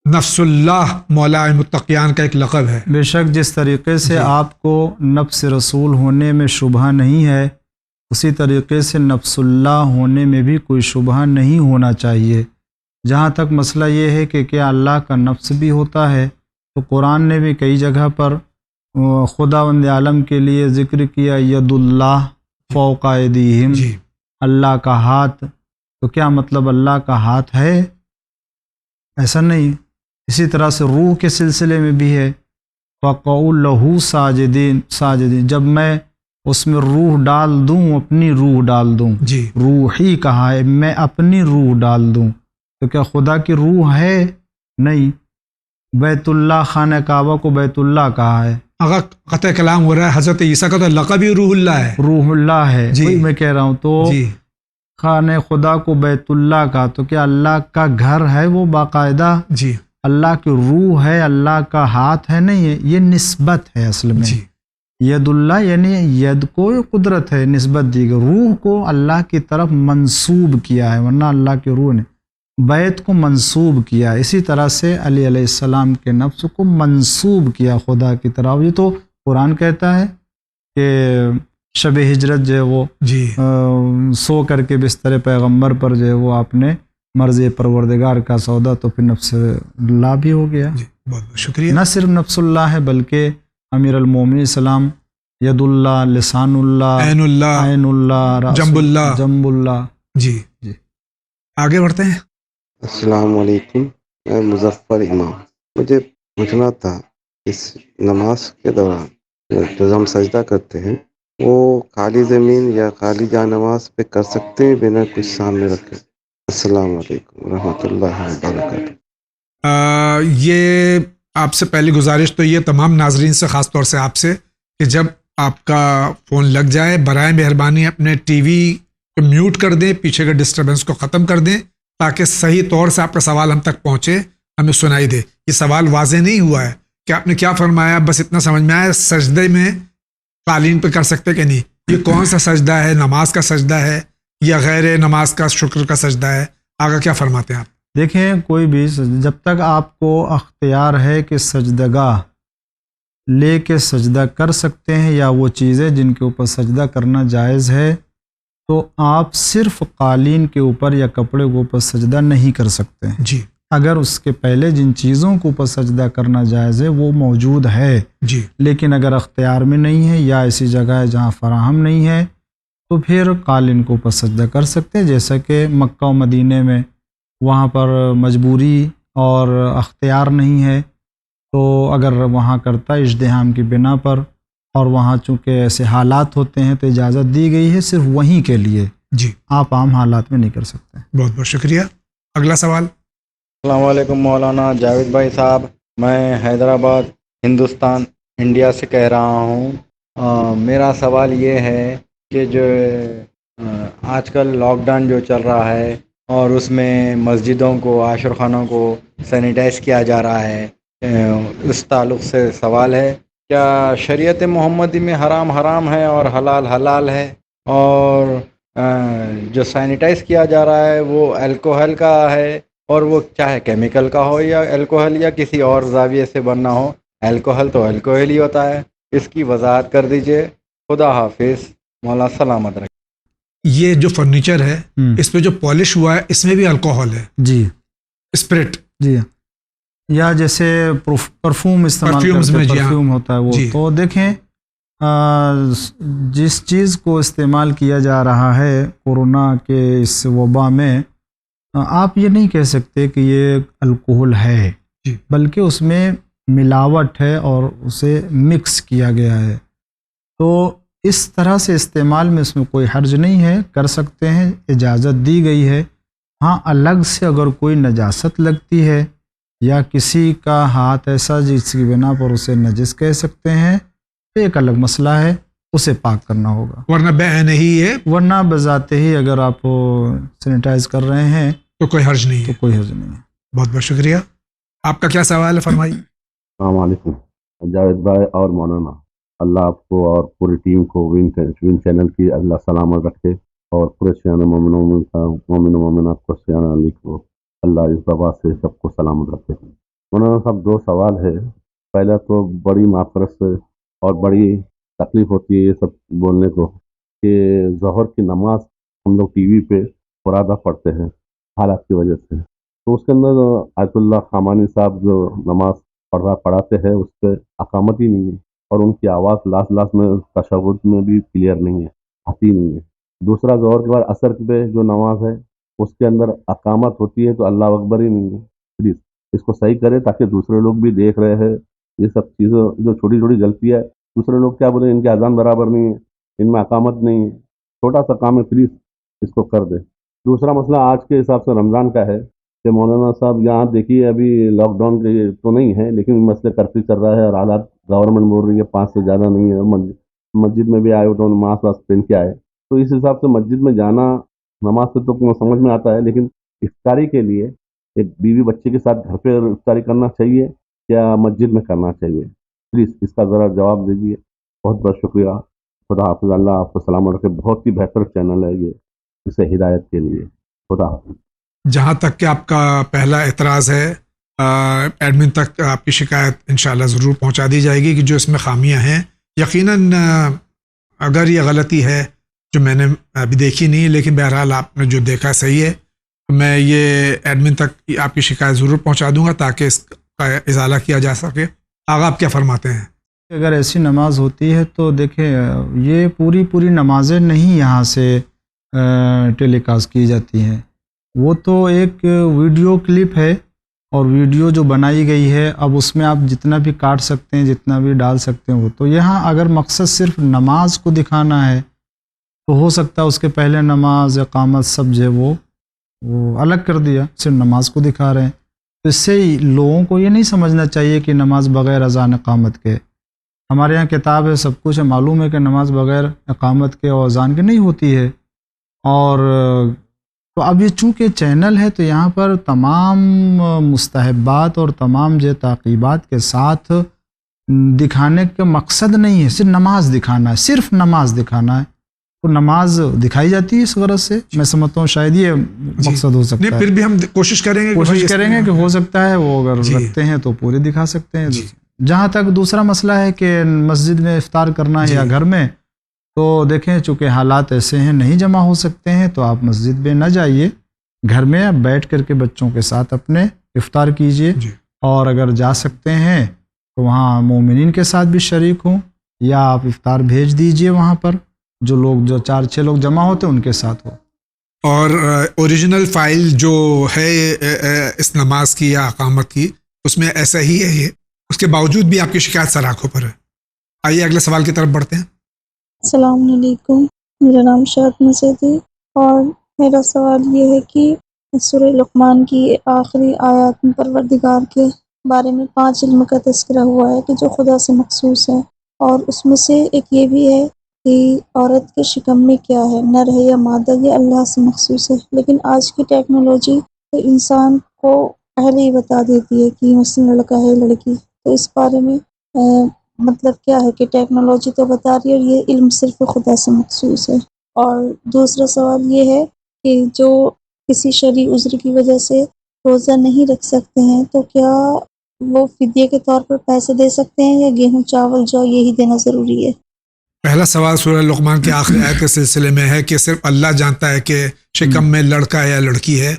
نفس اللہ مولا متقیان کا ایک لقب ہے۔ بے شک جس طریقے سے آپ کو نفس رسول ہونے میں شبہ نہیں ہے، اسی طریقے سے نفس اللہ ہونے میں بھی کوئی شبہ نہیں ہونا چاہیے۔ جہاں تک مسئلہ یہ ہے کہ کیا اللہ کا نفس بھی ہوتا ہے، تو قرآن نے بھی کئی جگہ پر خداوند عالم کے لیے ذکر کیا ید اللہ فوق ایدیہم، اللہ کا ہاتھ، تو کیا مطلب اللہ کا ہاتھ ہے؟ ایسا نہیں۔ اسی طرح سے روح کے سلسلے میں بھی ہے، فَقَعُوا لَهُ ساجدین، جب میں اس میں روح ڈال دوں، اپنی روح ڈال دوں، روحی کہا ہے، میں اپنی روح ڈال دوں، تو کیا خدا کی روح ہے؟ نہیں۔ بیت اللہ، خانہ کعبہ کو بیت اللہ کہا ہے۔ اگر قطع کلام ہو رہا ہے حضرت عیسیٰ کا تو لقب ہی روح اللہ ہے۔ روح اللہ ہے، وہی میں کہہ رہا ہوں۔ تو خانہ خدا کو بیت اللہ کا، تو کیا اللہ کا گھر ہے وہ باقاعدہ؟ اللہ کی روح ہے، اللہ کا ہاتھ ہے؟ نہیں ہے، یہ نسبت ہے اصل میں۔ ید اللہ یعنی ید کو قدرت ہے، نسبت دی گئی، روح کو اللہ کی طرف منسوب کیا ہے، ورنہ اللہ کی روح نے بیت کو منسوب کیا۔ اسی طرح سے علی علیہ السلام کے نفس کو منسوب کیا خدا کی طرف۔ یہ تو قرآن کہتا ہے کہ شب ہجرت جو ہے وہ سو کر کے بستر پیغمبر پر جو ہے وہ آپ نے مرض پروردگار کا سودا، تو پھر نفس اللہ بھی ہو گیا۔ بہت بہت شکریہ۔ نہ صرف نفس اللہ ہے بلکہ امیر المومنین السلام ید اللہ، لسان اللہ، عین اللہ، عین اللہ، جنب اللہ۔ جی آگے بڑھتے ہیں۔ السلام علیکم، میں مظفر امام۔ مجھے پوچھنا تھا اس نماز کے دوران جو ہم سجدہ کرتے ہیں وہ خالی زمین یا خالی جا نماز پہ کر سکتے ہیں بنا کچھ سامنے رکھے؟ السلام علیکم ورحمۃ اللہ وبرکاتہ۔ یہ آپ سے پہلی گزارش تو یہ تمام ناظرین سے، خاص طور سے آپ سے، کہ جب آپ کا فون لگ جائے برائے مہربانی اپنے ٹی وی کو میوٹ کر دیں، پیچھے کے ڈسٹربنس کو ختم کر دیں، تاکہ صحیح طور سے آپ کا سوال ہم تک پہنچے، ہمیں سنائی دے۔ یہ سوال واضح نہیں ہوا ہے کہ آپ نے کیا فرمایا، بس اتنا سمجھ میں آیا سجدے میں قالین پہ کر سکتے کہ نہیں۔ یہ کون سا سجدہ ہے؟ نماز کا سجدہ ہے یا غیر نماز کا شکر کا سجدہ ہے؟ آگا کیا فرماتے ہیں آپ؟ دیکھیں کوئی بھی جب تک آپ کو اختیار ہے کہ سجدگاہ لے کے سجدہ کر سکتے ہیں یا وہ چیزیں جن کے اوپر سجدہ کرنا جائز ہے، تو آپ صرف قالین کے اوپر یا کپڑے کے اوپر سجدہ نہیں کر سکتے ہیں۔ جی، اگر اس کے پہلے جن چیزوں کے اوپر سجدہ کرنا جائز ہے وہ موجود ہے، جی، لیکن اگر اختیار میں نہیں ہے یا ایسی جگہ ہے جہاں فراہم نہیں ہے تو پھر قالین کے اوپر سجدہ کر سکتے ہیں، جیسا کہ مکہ و مدینہ میں وہاں پر مجبوری اور اختیار نہیں ہے، تو اگر وہاں کرتا ہے اجتہام کی بنا پر، اور وہاں چونکہ ایسے حالات ہوتے ہیں تو اجازت دی گئی ہے صرف وہیں کے لیے، جی، آپ عام حالات میں نہیں کر سکتے۔ بہت بہت شکریہ۔ اگلا سوال۔ السلام علیکم مولانا جاوید بھائی صاحب، میں حیدرآباد ہندوستان انڈیا سے کہہ رہا ہوں۔ میرا سوال یہ ہے کہ جو آج کل لاک ڈاؤن جو چل رہا ہے اور اس میں مسجدوں کو، عاشر خانوں کو سینیٹائز کیا جا رہا ہے، اس تعلق سے سوال ہے، کیا شریعت محمدی میں حرام حرام ہے اور حلال حلال ہے؟ اور جو سینیٹائز کیا جا رہا ہے وہ الکوہل کا ہے، اور وہ چاہے کیمیکل کا ہو یا الکوہل یا کسی اور زاویے سے بننا ہو، الکوہل تو الکوہل ہی ہوتا ہے، اس کی وضاحت کر دیجئے۔ خدا حافظ، مولا سلامت رکھے۔ یہ جو فرنیچر ہے اس پہ جو پالش ہوا ہے اس میں بھی الکوہل ہے؟ جی، اسپرٹ، جی، یا جیسے پرفیوم استعمال کرتے ہیں، پرفیوم ہوتا ہے وہ، تو دیکھیں جس چیز کو استعمال کیا جا رہا ہے کورونا کے اس وبا میں، آپ یہ نہیں کہہ سکتے کہ یہ الکوہل ہے، بلکہ اس میں ملاوٹ ہے اور اسے مکس کیا گیا ہے، تو اس طرح سے استعمال میں اس میں کوئی حرج نہیں ہے، کر سکتے ہیں، اجازت دی گئی ہے۔ ہاں الگ سے اگر کوئی نجاست لگتی ہے یا کسی کا ہاتھ ایسا جس کی بنا پر اسے نجس کہہ سکتے ہیں تو ایک الگ مسئلہ ہے، اسے پاک کرنا ہوگا، ورنہ بعین ہی ہے، ورنہ بذات ہی اگر آپ سینیٹائز کر رہے ہیں تو کوئی حرج نہیں ہے۔ تو کوئی حرج نہیں ہے۔ بہت بہت شکریہ۔ آپ کا کیا سوال ہے، فرمائیے۔ السلام علیکم جاوید بھائی اور مولانا، اللہ آپ کو اور پوری ٹیم کو ون چینل کی اللہ سلامت رکھے، اور پورے سیانے مومن و مومنات کو سیانے علی کو اللہ اس وبا سے سب کو سلامت رکھے۔ مولانا صاحب دو سوال ہے، پہلا تو بڑی معذرت سے اور بڑی تکلیف ہوتی ہے یہ سب بولنے کو کہ ظہر کی نماز ہم لوگ ٹی وی پہ فرادہ پڑھتے ہیں حالات کی وجہ سے، تو اس کے اندر آیت اللہ خامانی صاحب جو نماز پڑھاتے ہیں اس پہ اقامت ہی نہیں ہے، اور ان کی آواز لاسٹ میں تشہد میں بھی کلیئر نہیں ہے، آتی نہیں ہے۔ دوسرا ظہر کے بعد عصر پہ جو نماز ہے اس کے اندر اقامت ہوتی ہے تو اللہ اکبر ہی نہیں ہے۔ پلیز اس کو صحیح کرے تاکہ دوسرے لوگ بھی دیکھ رہے ہیں یہ سب چیزیں، جو چھوٹی چھوٹی غلطی ہے، دوسرے لوگ کیا بولیں ان کی اذان برابر نہیں ہے، ان میں اقامت نہیں ہے، چھوٹا سا کام ہے، پلیز اس کو کر دے۔ دوسرا مسئلہ آج کے حساب سے رمضان کا ہے کہ مولانا صاحب یہاں دیکھیے ابھی لاک ڈاؤن کے تو نہیں ہے لیکن مسئلہ کرفیو چل رہا ہے اور حالات گورنمنٹ بول رہی ہے 5 سے زیادہ نہیں ہے، مسجد میں بھی آئے ہو تو ماسک واسک پہن کے آئے، تو اس حساب سے مسجد میں جانا نماز سے تو سمجھ میں آتا ہے، لیکن افطاری کے لیے ایک بیوی بچے کے ساتھ گھر پہ افطاری کرنا چاہیے یا مسجد میں کرنا چاہیے؟ پلیز اس کا ذرا جواب دیجیے۔ بہت بہت شکریہ، خدا حافظ، اللہ آپ کو سلامت رکھے۔ بہت ہی بہتر چینل ہے یہ، اسے ہدایت کے لیے، خدا حافظ۔ جہاں تک کہ آپ کا پہلا اعتراض ہے، ایڈمن تک آپ کی شکایت انشاءاللہ ضرور پہنچا دی جائے گی کہ جو اس میں خامیاں ہیں، یقیناً اگر یہ غلطی ہے جو میں نے ابھی دیکھی نہیں لیکن بہرحال آپ نے جو دیکھا صحیح ہے، میں یہ ایڈمن تک آپ کی شکایت ضرور پہنچا دوں گا تاکہ اس کا ازالہ کیا جا سکے۔ آگا آپ کیا فرماتے ہیں؟ اگر ایسی نماز ہوتی ہے تو دیکھیں یہ پوری نمازیں نہیں یہاں سے ٹیلی کاسٹ کی جاتی ہیں، وہ تو ایک ویڈیو کلپ ہے اور ویڈیو جو بنائی گئی ہے، اب اس میں آپ جتنا بھی کاٹ سکتے ہیں، جتنا بھی ڈال سکتے ہیں وہ تو، یہاں اگر مقصد صرف نماز کو دکھانا ہے تو ہو سکتا ہے اس کے پہلے نماز اقامت سب جو ہے وہ الگ کر دیا، صرف نماز کو دکھا رہے ہیں، تو اس سے لوگوں کو یہ نہیں سمجھنا چاہیے کہ نماز بغیر اذان اقامت کے، ہمارے یہاں کتاب ہے، سب کچھ ہے، معلوم ہے کہ نماز بغیر اقامت کے اور اذان کے نہیں ہوتی ہے، اور تو اب یہ چونکہ چینل ہے تو یہاں پر تمام مستحبات اور تمام جو تعقیبات کے ساتھ دکھانے کا مقصد نہیں ہے صرف نماز دکھانا ہے، صرف نماز دکھانا ہے، کو نماز دکھائی جاتی ہے اس غرض سے. میں سمجھتا ہوں شاید یہ مقصد ہو سکتا ہے. پھر بھی ہم کوشش کریں گے کہ ہو سکتا ہے وہ اگر رکھتے ہیں تو پورے دکھا سکتے ہیں. جہاں تک دوسرا مسئلہ ہے کہ مسجد میں افطار کرنا ہے یا گھر میں، تو دیکھیں چونکہ حالات ایسے ہیں نہیں جمع ہو سکتے ہیں تو آپ مسجد میں نہ جائیے، گھر میں آپ بیٹھ کر کے بچوں کے ساتھ اپنے افطار کیجئے. اور اگر جا سکتے ہیں تو وہاں مومنین کے ساتھ بھی شریک ہوں، یا آپ افطار بھیج دیجئے وہاں پر جو لوگ جو 4-6 لوگ جمع ہوتے ہیں ان کے ساتھ ہو. اور اوریجنل فائل جو ہے اس نماز کی یا اقامت کی، اس میں ایسا ہی ہے یہ، اس کے باوجود بھی آپ کی شکایت سراخوں پر ہے. آئیے اگلے سوال کی طرف بڑھتے ہیں. السلام علیکم، میرا نام شاہد مسعود ہے اور میرا سوال یہ ہے کہ سورہ لقمان کی آخری آیات میں پروردگار کے بارے میں 5 علم کا تذکرہ ہوا ہے کہ جو خدا سے مخصوص ہے، اور اس میں سے ایک یہ بھی ہے کہ عورت کے شکم میں کیا ہے، نر ہے یا مادہ، یہ اللہ سے مخصوص ہے. لیکن آج کی ٹیکنالوجی انسان کو پہلے ہی بتا دیتی ہے کہ مثلا لڑکا ہے لڑکی. تو اس بارے میں مطلب کیا ہے کہ ٹیکنالوجی تو بتا رہی ہے اور یہ علم صرف خدا سے مخصوص ہے. اور دوسرا سوال یہ ہے کہ جو کسی شرعی عذر کی وجہ سے روزہ نہیں رکھ سکتے ہیں تو کیا وہ فدیے کے طور پر پیسے دے سکتے ہیں یا گیہوں چاول جو یہی دینا ضروری ہے؟ پہلا سوال سورہ لقمان کی آخری آیت کے سلسلے میں ہے کہ صرف اللہ جانتا ہے کہ شکم میں لڑکا ہے یا لڑکی ہے،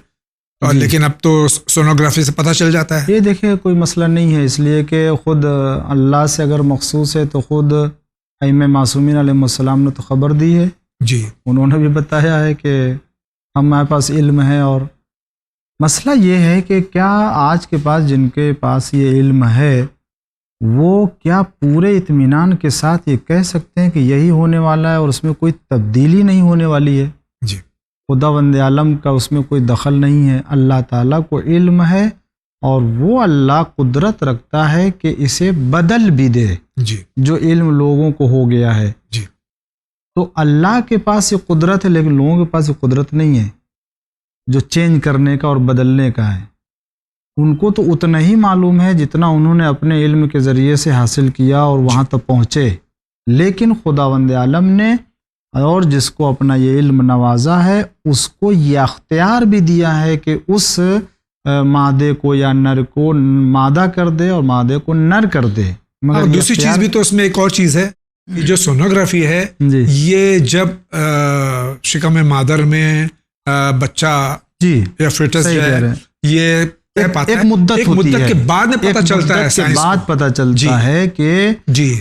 اور لیکن اب تو سونوگرافی سے پتہ چل جاتا ہے. یہ دیکھیں کوئی مسئلہ نہیں ہے، اس لیے کہ خود اللہ سے اگر مخصوص ہے تو خود ائمہ معصومین علیہ السلام نے تو خبر دی ہے. جی انہوں نے بھی بتایا ہے کہ ہمارے پاس علم ہے. اور مسئلہ یہ ہے کہ کیا آج کے پاس جن کے پاس یہ علم ہے وہ کیا پورے اطمینان کے ساتھ یہ کہہ سکتے ہیں کہ یہی ہونے والا ہے اور اس میں کوئی تبدیلی نہیں ہونے والی ہے؟ جی خداوند عالم کا اس میں کوئی دخل نہیں ہے. اللہ تعالیٰ کو علم ہے اور وہ اللہ قدرت رکھتا ہے کہ اسے بدل بھی دے. جی جو علم لوگوں کو ہو گیا ہے. جی تو اللہ کے پاس یہ قدرت ہے لیکن لوگوں کے پاس یہ قدرت نہیں ہے جو چینج کرنے کا اور بدلنے کا ہے. ان کو تو اتنا ہی معلوم ہے جتنا انہوں نے اپنے علم کے ذریعے سے حاصل کیا اور وہاں تک پہنچے. لیکن خداوند عالم نے اور جس کو اپنا یہ علم نوازا ہے اس کو یہ اختیار بھی دیا ہے کہ اس مادے کو یا نر کو مادہ کر دے اور مادے کو نر کر دے. اور دوسری چیز بھی تو اس میں ایک اور چیز ہے، جو سونوگرافی ہے یہ جب شکم مادر میں بچہ یا فیٹس جو ہے یہ ایک مدت کے بعد میں پتہ چلتا ہے، کے بعد پتہ چلتا ہے کہ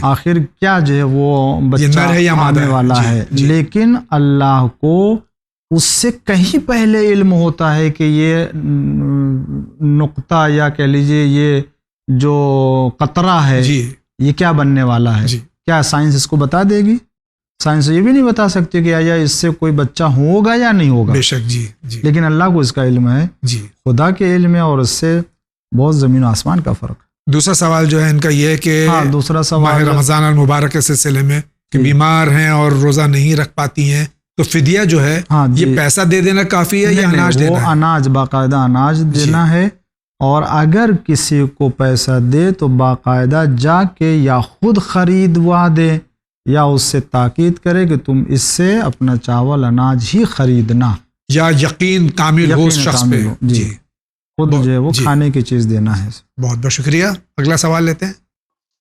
آخر کیا جو ہے وہ بچہ آنے والا ہے. لیکن اللہ کو اس سے کہیں پہلے علم ہوتا ہے کہ یہ نقطہ یا کہہ لیجئے یہ جو قطرہ ہے یہ کیا بننے والا ہے. کیا سائنس اس کو بتا دے گی؟ سائنس یہ بھی نہیں بتا سکتی کہ آیا اس سے کوئی بچہ ہوگا یا نہیں ہوگا. بے شک جی لیکن اللہ کو اس کا علم ہے. خدا کے علم ہے اور اس سے بہت زمین و آسمان کا فرق. دوسرا سوال جو ہے ان کا یہ ہے کہ دوسرا سوال ماہ رمضان المبارک کے سلسلے میں کہ بیمار ہیں اور روزہ نہیں رکھ پاتی ہیں تو فدیہ جو ہے یہ پیسہ دے دینا کافی ہے یا اناج دینا ہے؟ وہ اناج، باقاعدہ اناج دینا ہے. اور اگر کسی کو پیسہ دے تو باقاعدہ جا کے یا خود خریدوا دے یا اس سے تاکید کرے کہ تم اس سے اپنا چاول اناج ہی خریدنا، یا یقین کامل ہو اس شخص پہ. جی خود جو ہے وہ کھانے کی چیز دینا ہے. بہت بہت شکریہ. اگلا سوال لیتے ہیں.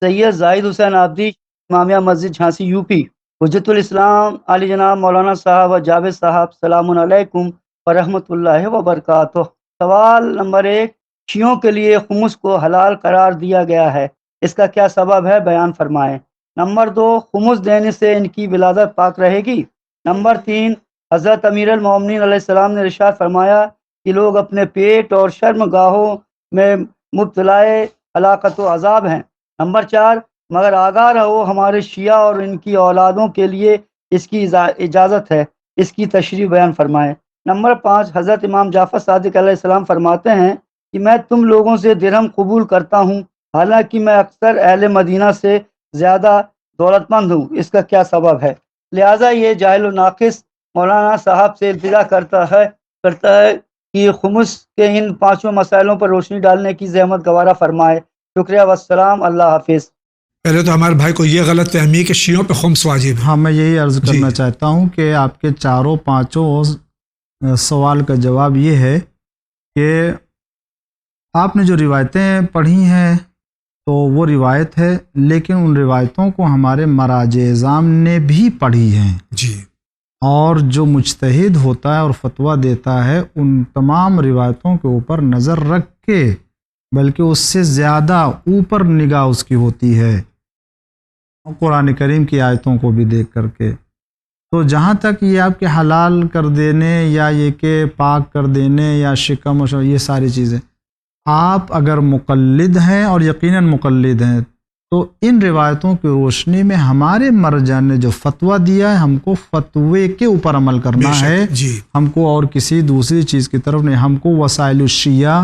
سید زاہد حسین آبدی، امامیہ مسجد جھانسی یو پی. حجت الاسلام علی جناب مولانا صاحب و جاوید صاحب، السلام علیکم ورحمۃ اللہ وبرکاتہ. سوال نمبر 1، شیعوں کے لیے خمس کو حلال قرار دیا گیا ہے، اس کا کیا سبب ہے، بیان فرمائیں. نمبر 2، خمس دینے سے ان کی ولادت پاک رہے گی. نمبر 3، حضرت امیر المومنین علیہ السلام نے ارشاد فرمایا کہ لوگ اپنے پیٹ اور شرم گاہوں میں مبتلا ہلاکت و عذاب ہیں. نمبر 4، مگر آگاہ رہو ہمارے شیعہ اور ان کی اولادوں کے لیے اس کی اجازت ہے، اس کی تشریح بیان فرمائیں. نمبر 5، حضرت امام جعفر صادق علیہ السلام فرماتے ہیں کہ میں تم لوگوں سے درہم قبول کرتا ہوں حالانکہ میں اکثر اہل مدینہ سے زیادہ دولت مند ہوں، اس کا کیا سبب ہے؟ لہٰذا یہ جاہل و ناقص مولانا صاحب سے التجا کرتا ہے کہ خمس کے ان 5 مسائلوں پر روشنی ڈالنے کی زحمت گوارہ فرمائے. شکریہ والسلام، اللہ حافظ. پہلے تو ہمارے بھائی کو یہ غلط فہمی ہے کہ شیعوں پہ خمس واجب ہے. ہاں میں یہی عرض کرنا چاہتا ہوں کہ آپ کے چاروں پانچوں سوال کا جواب یہ ہے کہ آپ نے جو روایتیں پڑھی ہیں تو وہ روایت ہے، لیکن ان روایتوں کو ہمارے مراجع اعظام نے بھی پڑھی ہیں. جی. اور جو مجتہد ہوتا ہے اور فتویٰ دیتا ہے ان تمام روایتوں کے اوپر نظر رکھ کے، بلکہ اس سے زیادہ اوپر نگاہ اس کی ہوتی ہے قرآن کریم کی آیتوں کو بھی دیکھ کر کے. تو جہاں تک یہ آپ کے حلال کر دینے یا یہ کہ پاک کر دینے یا شکم و یہ ساری چیزیں، آپ اگر مقلد ہیں اور یقیناً مقلد ہیں تو ان روایتوں کی روشنی میں ہمارے مرجع نے جو فتویٰ دیا ہے ہم کو فتوے کے اوپر عمل کرنا ہے. ہم کو اور کسی دوسری چیز کی طرف نہیں. ہم کو وسائل الشیعہ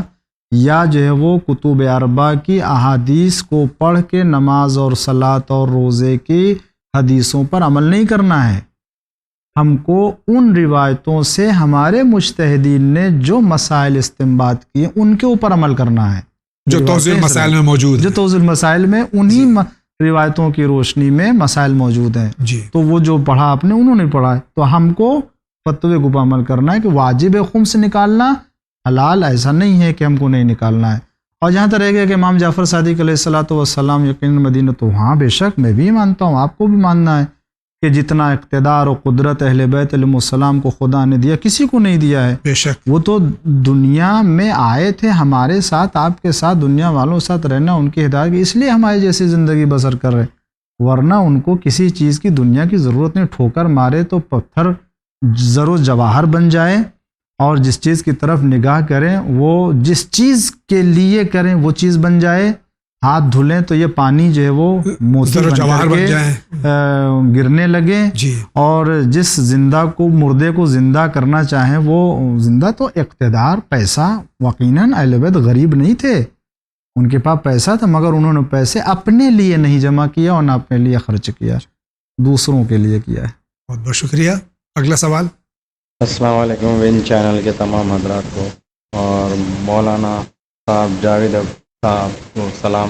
یا جو ہے وہ کتب اربعہ کی احادیث کو پڑھ کے نماز اور صلاۃ اور روزے کی حدیثوں پر عمل نہیں کرنا ہے. ہم کو ان روایتوں سے ہمارے مجتہدین نے جو مسائل استنباط کیے ان کے اوپر عمل کرنا ہے، جو توضیح المسائل میں موجود ہیں. جو توضیح المسائل میں انہی روایتوں کی روشنی میں مسائل موجود ہیں. تو وہ جو پڑھا آپ نے انہوں نے پڑھا ہے، تو ہم کو فتوے کو عمل کرنا ہے کہ واجب خمس نکالنا حلال ایسا نہیں ہے کہ ہم کو نہیں نکالنا ہے. اور جہاں تک رہ گیا کہ امام جعفر صادق علیہ الصلوۃ والسلام یقیناً مدینہ، تو ہاں بے شک میں بھی مانتا ہوں، آپ کو بھی ماننا ہے کہ جتنا اقتدار و قدرت اہل بیت علیہ السلام کو خدا نے دیا کسی کو نہیں دیا ہے. بے شک وہ تو دنیا میں آئے تھے ہمارے ساتھ، آپ کے ساتھ، دنیا والوں کے ساتھ رہنا ان کی ہدایت کی، اس لیے ہمارے جیسی زندگی بسر کر رہے، ورنہ ان کو کسی چیز کی دنیا کی ضرورت نہیں. ٹھوکر مارے تو پتھر زر و جواہر بن جائے، اور جس چیز کی طرف نگاہ کریں وہ جس چیز کے لیے کریں وہ چیز بن جائے. ہاتھ دھلیں تو یہ پانی جو ہے وہ موتی بن کے گرنے لگے. اور جس زندہ کو مردے کو زندہ کرنا چاہیں وہ زندہ، تو اقتدار پیسہ، یقیناً اہل بیت غریب نہیں تھے، ان کے پاس پیسہ تھا، مگر انہوں نے پیسے اپنے لیے نہیں جمع کیا اور نہ اپنے لیے خرچ کیا، دوسروں کے لیے کیا ہے. بہت بہت شکریہ. اگلا سوال. السلام علیکم ون چینل کے تمام حضرات کو اور مولانا صاحب جاوید صاحب کو سلام.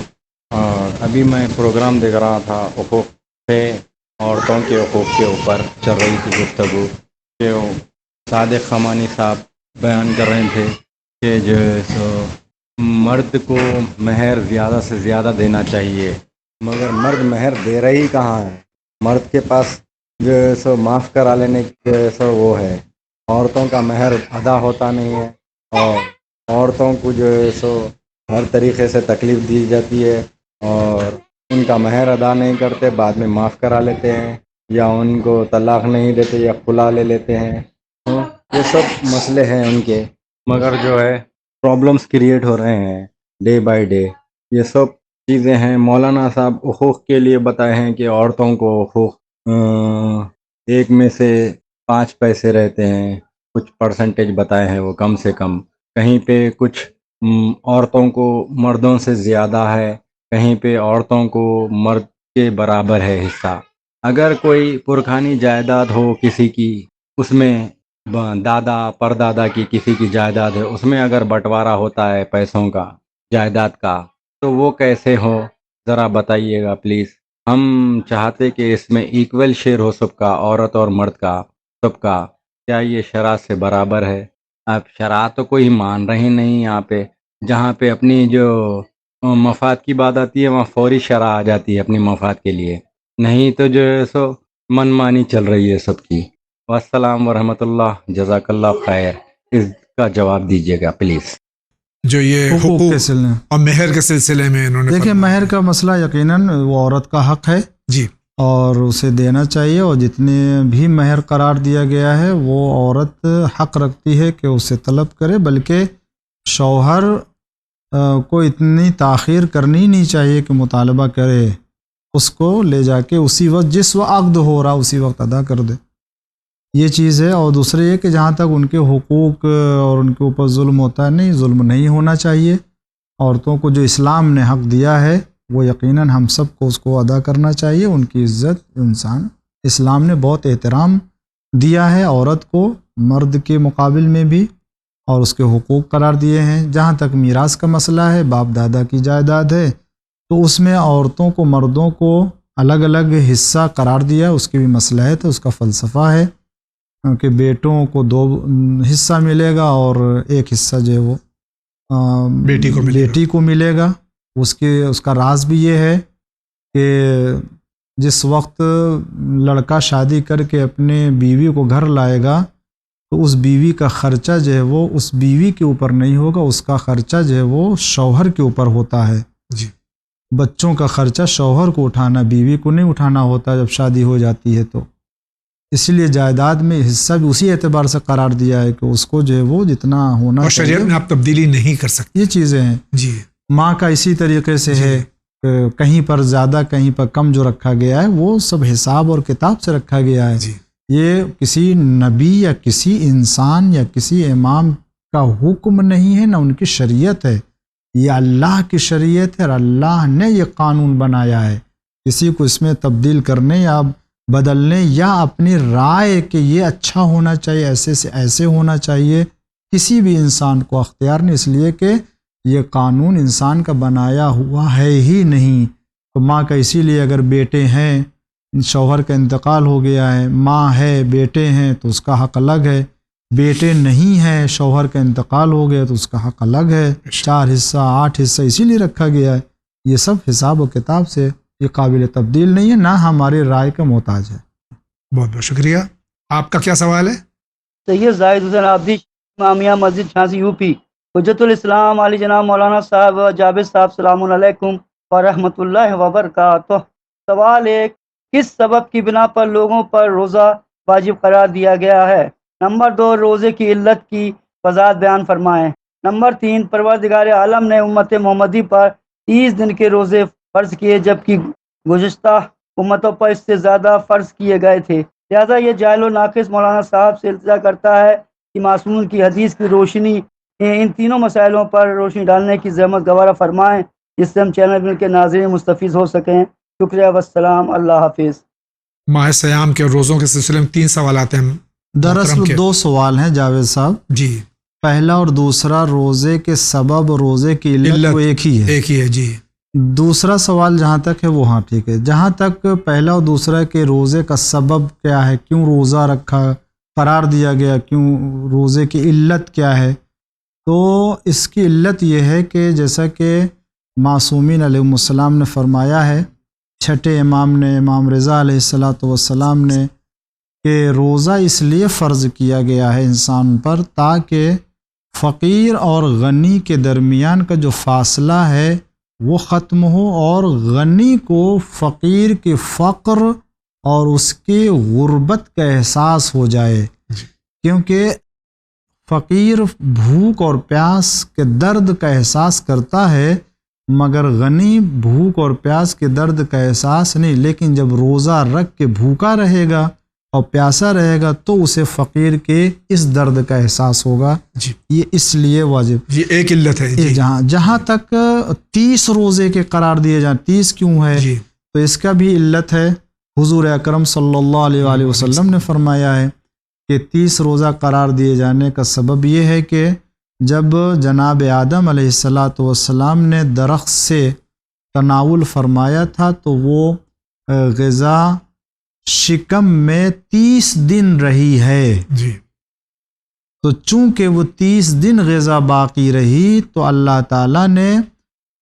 اور ابھی میں پروگرام دیکھ رہا تھا حقوق پہ، عورتوں کے حقوق کے اوپر چل رہی تھی گفتگو، کہ صادق خمانی صاحب بیان کر رہے تھے کہ جو سو مرد کو مہر زیادہ سے زیادہ دینا چاہیے، مگر مرد مہر دے رہی کہاں ہے؟ مرد کے پاس جو سو معاف کرا لینے کے سو وہ ہے، عورتوں کا مہر ادا ہوتا نہیں ہے، اور عورتوں کو جو ہے سو ہر طریقے سے تکلیف دی جاتی ہے، اور ان کا مہر ادا نہیں کرتے، بعد میں معاف کرا لیتے ہیں، یا ان کو طلاق نہیں دیتے یا خلا لے لیتے ہیں. یہ سب مسئلے ہیں ان کے، مگر جو ہے پرابلمس کریٹ ہو رہے ہیں ڈے بائی ڈے. یہ سب چیزیں ہیں. مولانا صاحب حقوق کے لیے بتائے ہیں کہ عورتوں کو حقوق ایک میں سے 5 پیسے رہتے ہیں، کچھ پرسنٹیج بتائے ہیں وہ کم سے کم، کہیں پہ کچھ عورتوں کو مردوں سے زیادہ ہے، کہیں پہ عورتوں کو مرد کے برابر ہے حصہ. اگر کوئی پرخانی جائیداد ہو کسی کی، اس میں دادا پردادا کی کسی کی جائیداد ہے، اس میں اگر بٹوارا ہوتا ہے پیسوں کا، جائیداد کا، تو وہ کیسے ہو ذرا بتائیے گا پلیز. ہم چاہتے کہ اس میں ایکول شیئر ہو سب کا، عورت اور مرد کا سب کا. کیا یہ شرع سے برابر ہے؟ اب شرع تو کوئی مان رہے نہیں یہاں پہ. جہاں پہ اپنی جو مفاد کی بات آتی ہے وہاں فوری شرع آ جاتی ہے اپنی مفاد کے لیے، نہیں تو جو ہے سو من مانی چل رہی ہے سب کی. والسلام ورحمۃ اللہ، جزاک اللہ خیر. اس کا جواب دیجیے گا پلیز. جو یہ حقوق اور مہر کے سلسلے میں انہوں نے دیکھیں، مہر کا مسئلہ یقیناً وہ عورت کا حق ہے جی، اور اسے دینا چاہیے، اور جتنے بھی مہر قرار دیا گیا ہے وہ عورت حق رکھتی ہے کہ اسے طلب کرے، بلکہ شوہر کو اتنی تاخیر کرنی نہیں چاہیے کہ مطالبہ کرے، اس کو لے جا کے اسی وقت جس وقت عقد ہو رہا اسی وقت ادا کر دے. یہ چیز ہے. اور دوسرے یہ کہ جہاں تک ان کے حقوق اور ان کے اوپر ظلم ہوتا ہے، نہیں، ظلم نہیں ہونا چاہیے. عورتوں کو جو اسلام نے حق دیا ہے وہ یقیناً ہم سب کو اس کو ادا کرنا چاہیے. ان کی عزت، انسان، اسلام نے بہت احترام دیا ہے عورت کو مرد کے مقابل میں بھی، اور اس کے حقوق قرار دیے ہیں. جہاں تک میراث کا مسئلہ ہے، باپ دادا کی جائیداد ہے تو اس میں عورتوں کو مردوں کو الگ الگ حصہ قرار دیا، اس کی بھی مصلحت ہے، اس کا فلسفہ ہے کہ بیٹوں کو 2 حصہ ملے گا اور 1 حصہ جو ہے وہ بیٹی کو ملے گا۔ اس کا راز بھی یہ ہے کہ جس وقت لڑکا شادی کر کے اپنے بیوی کو گھر لائے گا تو اس بیوی کا خرچہ جو ہے وہ اس بیوی کے اوپر نہیں ہوگا، اس کا خرچہ جو ہے وہ شوہر کے اوپر ہوتا ہے۔ جی، بچوں کا خرچہ شوہر کو اٹھانا، بیوی کو نہیں اٹھانا ہوتا جب شادی ہو جاتی ہے۔ تو اس لیے جائیداد میں حصہ بھی اسی اعتبار سے قرار دیا ہے کہ اس کو جو ہے وہ جتنا ہونا اور چاہیے، شریعت میں آپ تبدیلی نہیں کر سکتے، یہ چیزیں ہیں۔ جی، ماں کا اسی طریقے سے ہے کہ کہیں پر زیادہ کہیں پر کم جو رکھا گیا ہے وہ سب حساب اور کتاب سے رکھا گیا ہے۔ جی، یہ کسی نبی یا کسی انسان یا کسی امام کا حکم نہیں ہے، نہ ان کی شریعت ہے، یہ اللہ کی شریعت ہے اور اللہ نے یہ قانون بنایا ہے۔ کسی کو اس میں تبدیل کرنے یا بدلنے یا اپنی رائے کہ یہ اچھا ہونا چاہیے، ایسے سے ایسے ہونا چاہیے، کسی بھی انسان کو اختیار نہیں، اس لیے کہ یہ قانون انسان کا بنایا ہوا ہے ہی نہیں۔ تو ماں کا اسی لیے اگر بیٹے ہیں، شوہر کا انتقال ہو گیا ہے، ماں ہے، بیٹے ہیں تو اس کا حق الگ ہے، بیٹے نہیں ہیں، شوہر کا انتقال ہو گیا تو اس کا حق الگ ہے۔ 4 حصہ 8 حصہ اسی لیے رکھا گیا ہے۔ یہ سب حساب و کتاب سے، یہ قابل تبدیل نہیں ہے، نہ ہماری رائے کا محتاج ہے۔ بہت بہت شکریہ۔ آپ کا کیا سوال ہے؟ سید زاہد حسین عابدی، امامیہ مسجد جھانسی یوپی۔ حجت الاسلام علی جناب مولانا صاحب جاوید صاحب سلام علیکم ورحمۃ اللہ وبرکاتہ۔ سوال 1، کس سبب کی بنا پر لوگوں پر روزہ واجب قرار دیا گیا ہے؟ نمبر 2، روزے کی علت کی وضاحت بیان فرمائیں۔ نمبر 3، پروردگار عالم نے امت محمدی پر 30 دن کے روزے فرض کیے جبکہ گزشتہ امتوں پر اس سے زیادہ فرض کیے گئے تھے، لہذا یہ جاہل و ناقص مولانا صاحب سے التجا کرتا ہے کہ معصوم کی حدیث کی روشنی ان تینوں مسائلوں پر روشنی ڈالنے کی زحمت گوارہ فرمائیں، جس سے ہم چینل مل کے ناظرین مستفیض ہو سکیں۔ شکریہ والسلام، اللہ حافظ۔ ماہ سیام کے روزوں کے سلسلے میں 3 سوالات ہیں۔ دراصل 2 سوال ہیں جاوید صاحب۔ جی، پہلا اور دوسرا روزے کے سبب، روزے کی علت وہ ایک ہی ہے۔ جی۔ دوسرا سوال جہاں تک ہے وہ ہاں ٹھیک ہے۔ جہاں تک پہلا اور دوسرا کے روزے کا سبب کیا ہے، کیوں روزہ رکھا قرار دیا گیا، کیوں روزے کی علت کیا ہے، تو اس کی علت یہ ہے کہ جیسا کہ معصومین علیہ السلام نے فرمایا ہے، چھٹے امام نے، امام رضا علیہ السلام نے، کہ روزہ اس لیے فرض کیا گیا ہے انسان پر تاکہ فقیر اور غنی کے درمیان کا جو فاصلہ ہے وہ ختم ہو اور غنی کو فقیر کے فقر اور اس کی غربت کا احساس ہو جائے، کیونکہ فقیر بھوک اور پیاس کے درد کا احساس کرتا ہے مگر غنی بھوک اور پیاس کے درد کا احساس نہیں، لیکن جب روزہ رکھ کے بھوکا رہے گا اور پیاسا رہے گا تو اسے فقیر کے اس درد کا احساس ہوگا۔ یہ اس لیے واجب، یہ ایک علت ہے۔ جہاں تک 30 روزے کے قرار دیے جائیں، 30 کیوں ہے تو اس کا بھی علت ہے۔ حضور اکرم صلی اللہ علیہ وآلہ وسلم نے فرمایا ہے کہ 30 روزہ قرار دیے جانے کا سبب یہ ہے کہ جب جناب آدم علیہ السلام نے درخت سے تناول فرمایا تھا تو وہ غذا شکم میں 30 دن رہی ہے، تو چونکہ وہ 30 دن غذا باقی رہی تو اللہ تعالیٰ نے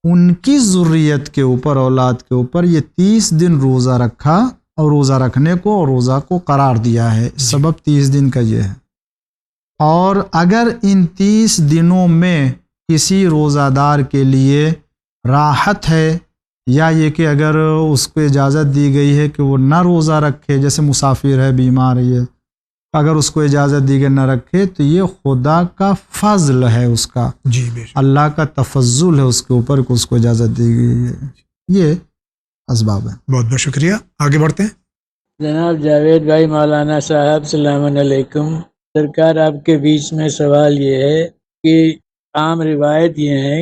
ان کی ذریت کے اوپر، اولاد کے اوپر یہ 30 دن روزہ رکھا اور روزہ رکھنے کو اور روزہ کو قرار دیا ہے۔ سبب 30 دن کا یہ ہے۔ اور اگر ان 30 دنوں میں کسی روزہ دار کے لیے راحت ہے یا یہ کہ اگر اس کو اجازت دی گئی ہے کہ وہ نہ روزہ رکھے، جیسے مسافر ہے، بیمار ہے، اگر اس کو اجازت دی گئی نہ رکھے تو یہ خدا کا فضل ہے، اس کا اللہ کا تفضل ہے اس کے اوپر کہ اس کو اجازت دی گئی ہے۔ یہ اسباب ہیں۔ بہت بہت شکریہ، آگے بڑھتے ہیں۔ جناب جاوید بھائی مولانا صاحب السلام علیکم۔ سرکار آپ کے بیچ میں سوال یہ ہے کہ عام روایت یہ ہے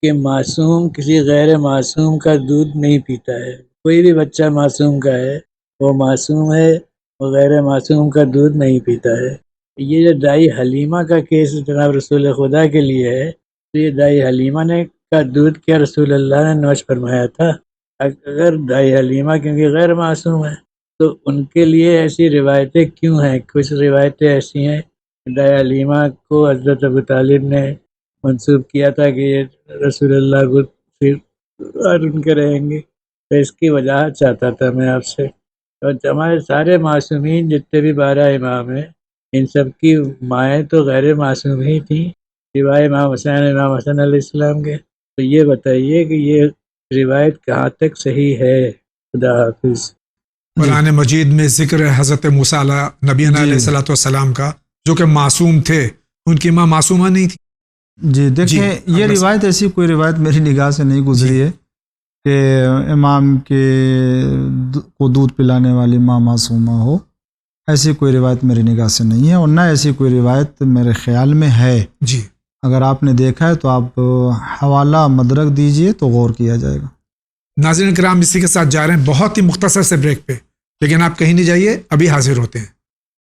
کہ معصوم کسی غیر معصوم کا دودھ نہیں پیتا ہے، کوئی بھی بچہ معصوم کا ہے وہ معصوم ہے، وہ غیر معصوم کا دودھ نہیں پیتا ہے۔ یہ جو دائی حلیمہ کا کیس جناب رسول خدا کے لیے ہے، تو یہ دائی حلیمہ نے کا دودھ کیا رسول اللہ نے نوش فرمایا تھا؟ اگر دائی حلیمہ کیونکہ غیر معصوم ہیں تو ان کے لیے ایسی روایتیں کیوں ہیں؟ کچھ روایتیں ایسی ہیں کہ دائی حلیمہ کو حضرت ابو طالب نے منسوب کیا تھا کہ یہ رسول اللہ کو پھر ان کے رہیں گے، تو اس کی وجاہت چاہتا تھا میں آپ سے۔ اور ہمارے سارے معصومین جتنے بھی 12 امام ہیں ان سب کی مائیں تو غیر معصوم ہی تھیں سوائے امام حسین علیہ السلام کے۔ تو یہ بتائیے کہ یہ روایت کہاں تک صحیح ہے؟ خدا حافظ۔ قرآن مجید میں ذکر ہے حضرت موسیٰ نبینا علیہ الصلوۃ والسلام کا، جو کہ معصوم تھے، ان کی ماں معصومہ نہیں تھی۔ جی دیکھیں، یہ روایت ایسی کوئی روایت میری نگاہ سے نہیں گزری ہے کہ امام کے کو دودھ پلانے والی ماں معصومہ ہو، ایسی کوئی روایت میری نگاہ سے نہیں ہے، اور نہ ایسی کوئی روایت میرے خیال میں ہے۔ جی اگر آپ نے دیکھا ہے تو آپ حوالہ مدرک دیجئے تو غور کیا جائے گا۔ ناظرین کرام، اسی کے ساتھ جا رہے ہیں بہت ہی مختصر سے بریک پہ، لیکن آپ کہیں نہیں جائیے، ابھی حاضر ہوتے ہیں۔